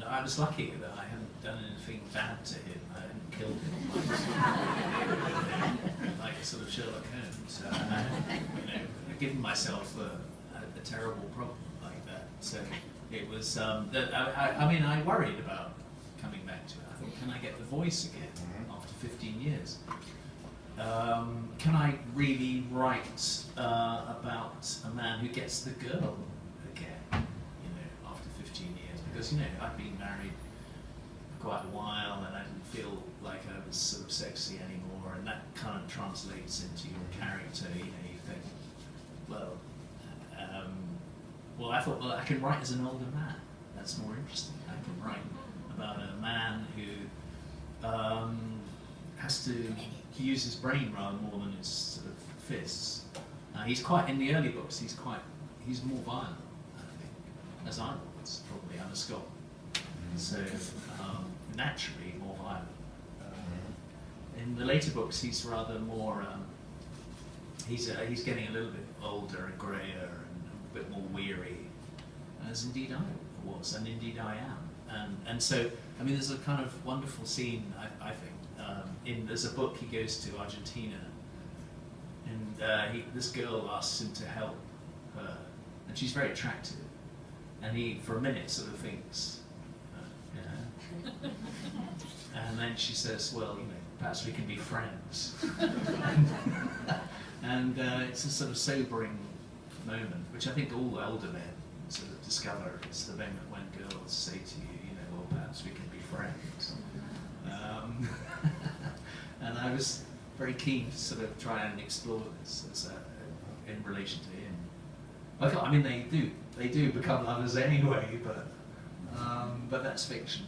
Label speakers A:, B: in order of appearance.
A: And I was lucky that I hadn't done anything bad to him. I hadn't killed him, like a sort of Sherlock Holmes. I hadn't given myself a terrible problem like that. So it was, I mean, I worried about coming back to it. I thought, can I get the voice again after 15 years? Can I really write about a man who gets the girl again, after 15 years? Because, I'd been married for quite a while and I didn't feel like I was sort of sexy anymore, and that kind of translates into your character. You think, well, I thought, well, I can write as an older man. That's more interesting. I can write about a man who has to use his brain rather more than his sort of fists. He's quite, in the early books, he's more violent, I think, as I was, probably. I'm a Scot. So, naturally more violent. In the later books, he's rather more, he's getting a little bit older and greyer and a bit more weary, as indeed I was, and indeed I am. And so, I mean, there's a kind of wonderful scene, I think. There's a book, he goes to Argentina, and this girl asks him to help her, and she's very attractive, and he, for a minute, sort of thinks, and then she says, well, perhaps we can be friends. And it's a sort of sobering moment, which I think all older men sort of discover. It's the moment when girls say to you, well, perhaps we can be friends. And I was very keen to sort of try and explore this in relation to him. I mean, they do become lovers anyway, but that's fiction.